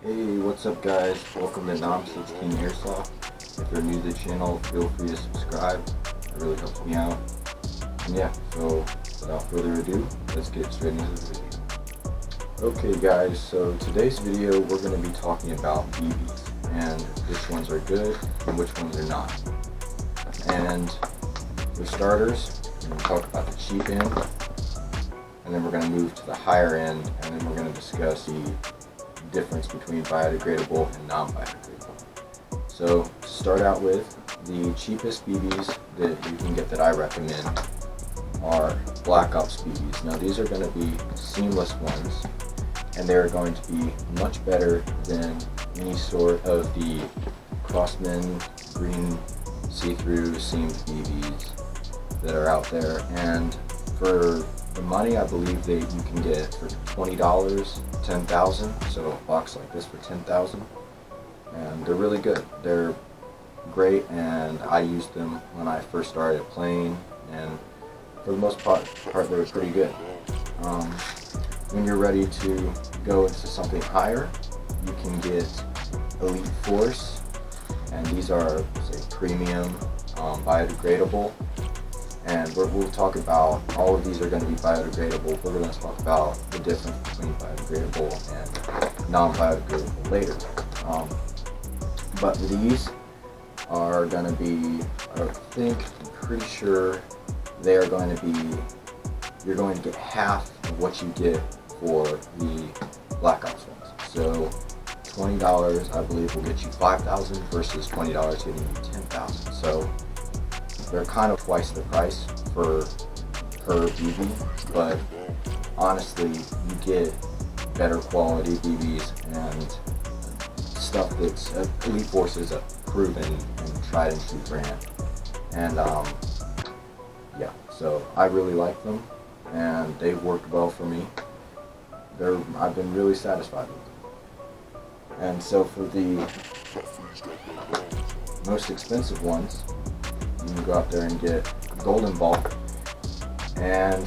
Hey, what's up guys? Welcome to Non-16 Airsoft. If you're new to the channel, feel free to subscribe. It really helps me out. And yeah, so without further ado, let's get straight into the video. Okay guys, so today's video we're going to be talking about BBs and which ones are good and which ones are not. And for starters, we're going to talk about the cheap end, and then we're going to move to the higher end, and then we're going to discuss the difference between biodegradable and non-biodegradable. So to start out with, the cheapest BBs that you can get that I recommend are Black Ops BBs. Now these are going to be seamless ones, and they're going to be much better than any sort of the Crossman green see-through seamed BBs that are out there. And for the money, I believe that you can get it for $20, 10,000. So a box like this for 10,000, and they're really good. They're great, and I used them when I first started playing, and for the most part they were pretty good. When you're ready to go into something higher, you can get Elite Force, and these are, say, premium biodegradable. And we'll talk about, all of these are going to be biodegradable. We're going to talk about the difference between biodegradable and non-biodegradable later. But these are going to be, I'm pretty sure they are going to be, you're going to get half of what you get for the Black Ops ones. So $20, I believe, will get you 5,000 versus $20 getting you 10,000. So they're kind of twice the price per BB, but honestly, you get better quality BBs and stuff that's Elite Force is a proven and tried and true brand. And yeah, so I really like them, and they've worked well for me. I've been really satisfied with them. And so for the most expensive ones, you can go out there and get Golden Ball, and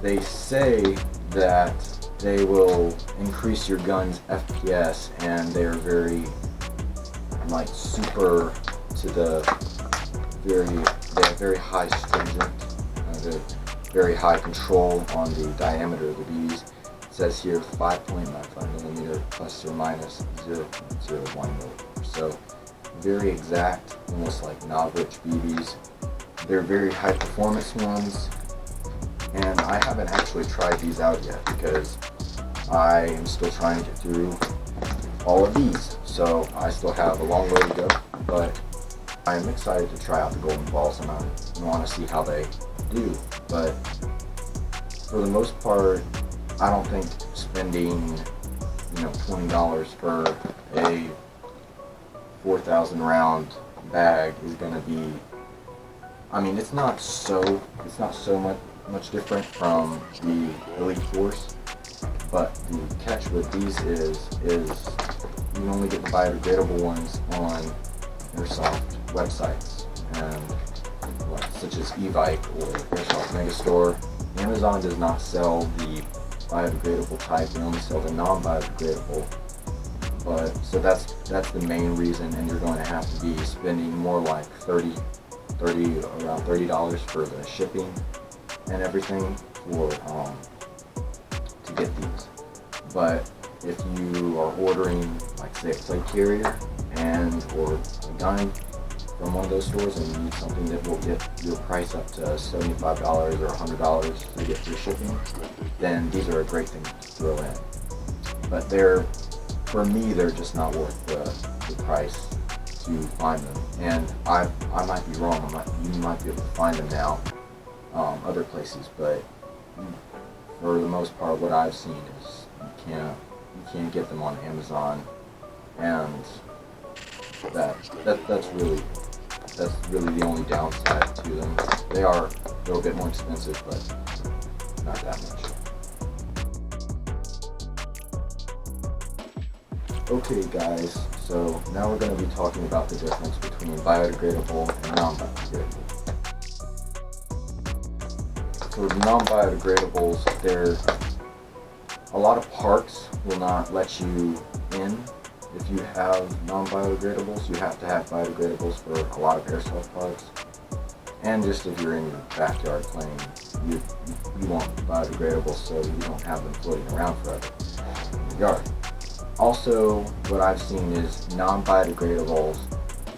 they say that they will increase your gun's FPS, and they're very, like, super to the they have very high stringent, very high control on the diameter of the BBs. It says here 5.95 millimeter plus or minus 0.01 millimeter. So very exact, almost like novritsch BBs. They're very high performance ones, and I haven't actually tried these out yet because I am still trying to get through all of these, so I still have a long way to go, but I am excited to try out the Golden Balls, and I want to see how they do. But for the most part, I don't think spending $20 for a 4,000 round bag is going to be, I mean, it's not so much different from the Elite Force, but the catch with these is you can only get the biodegradable ones on airsoft websites, and such as Evike or Airsoft Megastore. Amazon does not sell the biodegradable type; they only sell the non-biodegradable. But so that's the main reason, and you're going to have to be spending more like around $30 for the shipping and everything for to get these. But if you are ordering, like, say, a plate carrier or a gun from one of those stores, and you need something that will get your price up to $75 or $100 to get free shipping, then these are a great thing to throw in. But for me, they're just not worth the price to find them. And I might be wrong. You might be able to find them now other places, but for the most part, what I've seen is you can't get them on Amazon, and that's really the only downside to them. They're a little bit more expensive, but not that much. Okay guys, so now we're going to be talking about the difference between biodegradable and non-biodegradable. For the non-biodegradables, a lot of parks will not let you in if you have non-biodegradables, you have to have biodegradables for a lot of airsoft parts. And just if you're in your backyard playing, you want biodegradables so you don't have them floating around forever in your yard. Also, what I've seen is non-biodegradables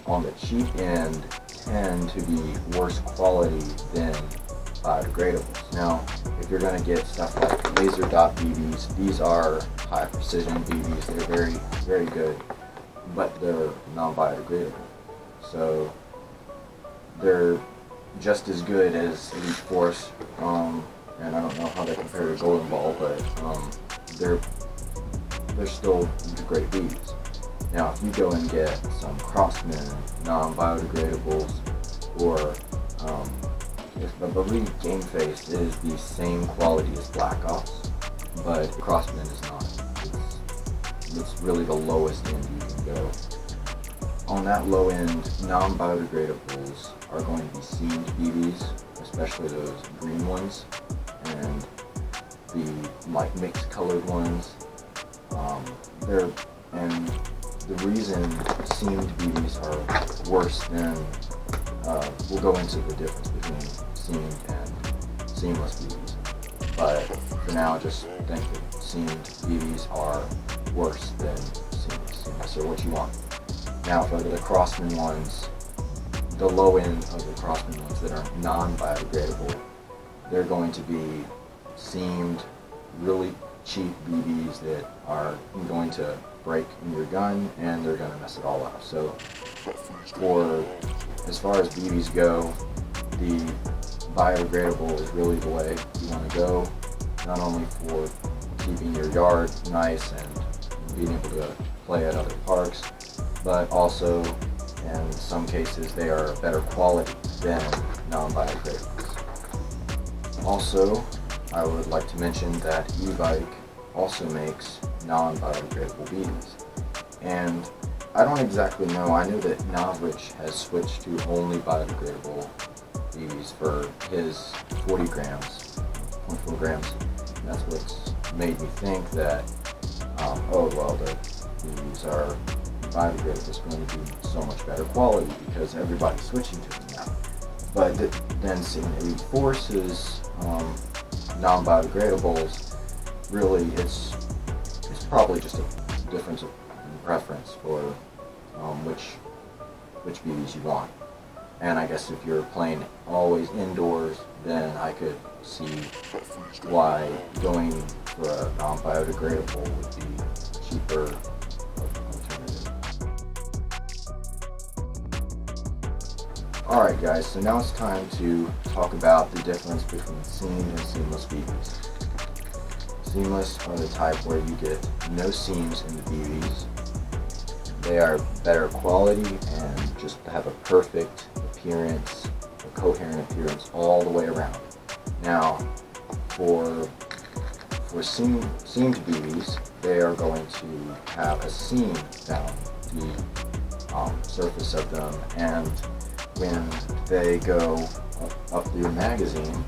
on the cheap end tend to be worse quality than biodegradables. Now, if you're going to get stuff like laser dot BBs, these are high precision BBs. They're very, very good, but they're non-biodegradable. So they're just as good as Elite Force, and I don't know how they compare to Golden Ball, but they're still great BBs. Now, if you go and get some Crossman non-biodegradables, or I believe Game Face is the same quality as Black Ops, but Crossman is not. It's really the lowest end you can go. On that low end, non-biodegradables are going to be seamed BBs, especially those green ones, and the like mixed colored ones. And the reason seamed BBs are worse than, we'll go into the difference between seamed and seamless BBs. But for now, just think that seamed BBs are worse than seamless. Seamless are what you want. Now for the Crossman ones, the low end of the Crossman ones that are non-biodegradable, they're going to be seamed, really cheap BBs that are going to break in your gun and they're going to mess it all up. So as far as BBs go, the biodegradable is really the way you want to go, not only for keeping your yard nice and being able to play at other parks, but also in some cases they are better quality than non-biodegradables. Also, I would like to mention that e-bike also makes non-biodegradable BBs, and I don't exactly know. I know that Novritsch has switched to only biodegradable BBs for his 40 grams, 0.4 grams. And that's what's made me think that, oh well, the BBs are biodegradable is going to be so much better quality because everybody's switching to them now. But then seeing Elite Force's non-biodegradables, really it's probably just a difference of preference for which BBs you want. And I guess if you're playing always indoors, then I could see why going for a non-biodegradable would be cheaper alternative. Alright guys, so now it's time to talk about the difference between seamed and seamless BBs. Seamless are the type where you get no seams in the BBs. They are better quality and just have a perfect appearance, a coherent appearance all the way around. Now, for seamed BBs, they are going to have a seam down the surface of them, and when they go up your magazine,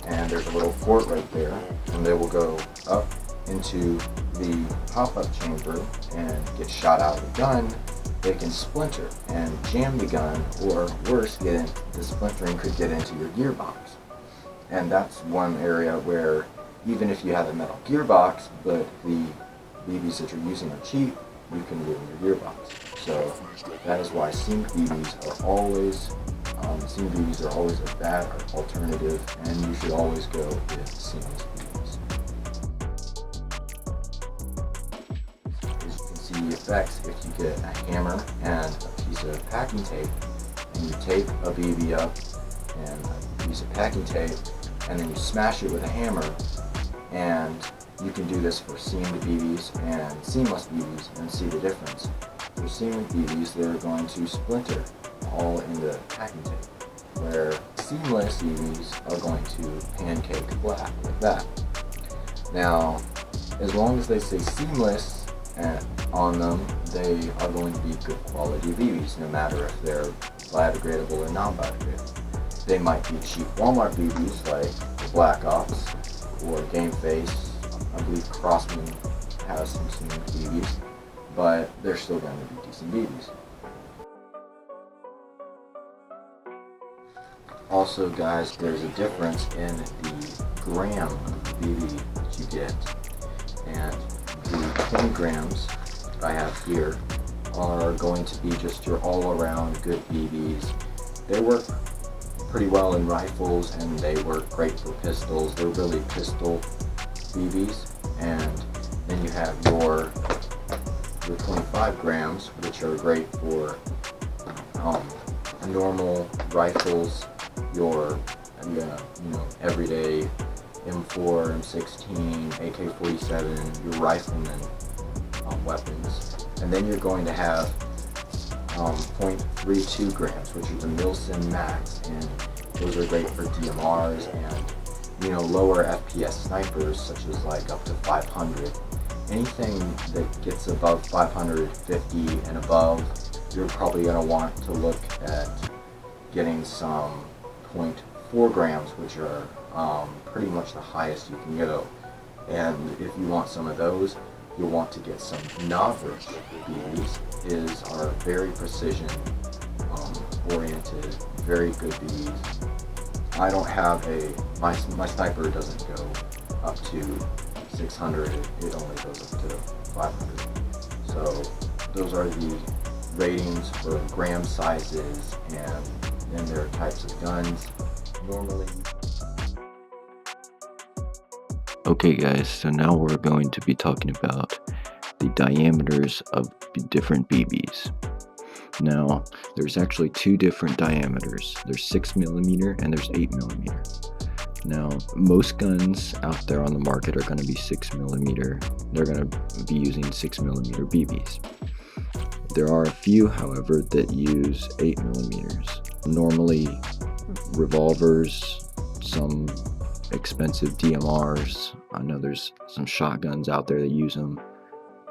and there's a little port right there, and they will go up into the pop-up chamber and get shot out of the gun, they can splinter and jam the gun, or worse, the splintering could get into your gearbox. And that's one area where even if you have a metal gearbox, but the BBs that you're using are cheap, you can ruin your gearbox. So that is why seamed BBs are always a bad alternative, and you should always go with seamless BBs. As you can see the effects, if you get a hammer and a piece of packing tape, and you tape a BB up and a piece of packing tape, and then you smash it with a hammer, and you can do this for seamed BBs and seamless BBs and see the difference. For seamed BBs, they're going to splinter all in the packing tape, where seamless BBs are going to pancake black like that. Now, as long as they say seamless on them, they are going to be good quality BBs, no matter if they're biodegradable or non-biodegradable. They might be cheap Walmart BBs like the Black Ops or Game Face. I believe Crossman has some seamed BBs, but they're still going to be decent BBs. Also guys, there's a difference in the gram of BB that you get, and the 20 grams that I have here are going to be just your all-around good BBs. They work pretty well in rifles and they work great for pistols. They're really pistol BBs. And then you have your 25 grams, which are great for normal rifles, your everyday M4, M16, AK-47, your rifleman weapons. And then you're going to have 0.32 grams, which are the Milsim Max, and those are great for DMRs and lower FPS snipers, such as like up to 500. Anything that gets above 550 and above, you're probably going to want to look at getting some 0.4 grams, which are pretty much the highest you can go. And if you want some of those, you'll want to get some novritsch BBs. Is our very precision oriented, very good BBs. I don't have my sniper doesn't go up to 600, it only goes up to 500. So those are the ratings for gram sizes and then their types of guns. Normally. Okay guys, so now we're going to be talking about the diameters of different BBs. Now, there's actually two different diameters. There's 6mm and there's 8mm. Now, most guns out there on the market are going to be 6mm. They're going to be using 6mm BBs. There are a few, however, that use 8mm. Normally, revolvers, some expensive DMRs. I know there's some shotguns out there that use them.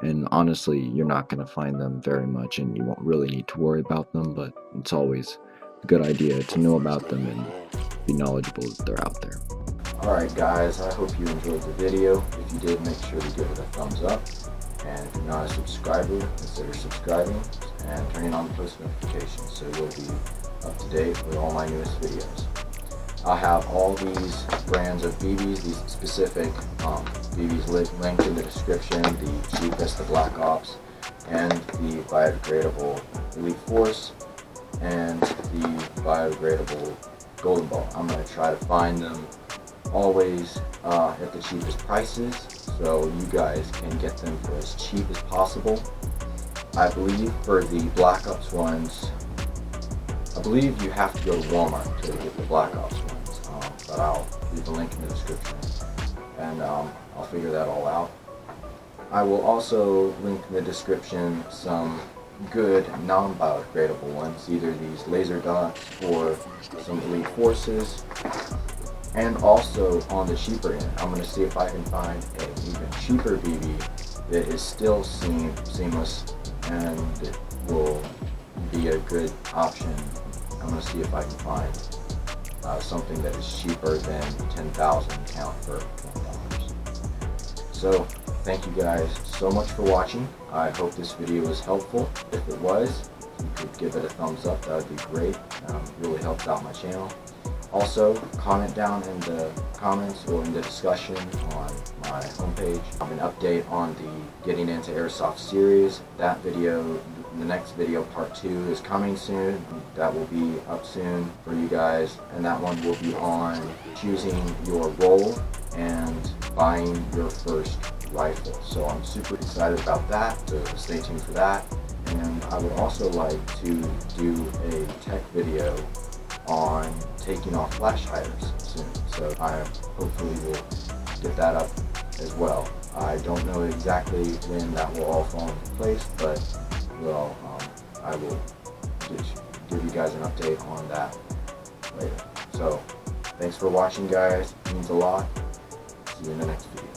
And honestly, you're not going to find them very much and you won't really need to worry about them, but it's always a good idea to know about them and be knowledgeable that they're out there. Alright guys, I hope you enjoyed the video. If you did, make sure to give it a thumbs up. And if you're not a subscriber, consider subscribing and turning on post notifications so you'll be up to date with all my newest videos. I'll have all these brands of BBs, these specific BBs linked in the description, the cheapest, the Black Ops, and the biodegradable Elite Force, and the biodegradable Golden Ball. I'm going to try to find them always at the cheapest prices so you guys can get them for as cheap as possible. I believe for the Black Ops ones, I believe you have to go to Walmart to get the Black Ops ones. But I'll leave the link in the description and I'll figure that all out. I will also link in the description some good non-biodegradable ones, either these laser dots or some Elite Forces. And also on the cheaper end, I'm going to see if I can find an even cheaper BB that is still seamless and will be a good option. I'm going to see if I can find something that is cheaper than 10,000 count for $20. So thank you guys so much for watching. I hope this video was helpful. If it was, you could give it a thumbs up, that would be great. It really helps out my channel. Also, comment down in the comments or in the discussion on my homepage an update on the Getting Into Airsoft series. That video, the next video, part 2, is coming soon. That will be up soon for you guys, and that one will be on choosing your role and buying your first rifle. So I'm super excited about that, so stay tuned for that. And I would also like to do a tech video on taking off flash hiders soon, so I hopefully will get that up as well. I don't know exactly when that will all fall into place, but I will give you guys an update on that later. So thanks for watching guys, it means a lot. See you in the next video.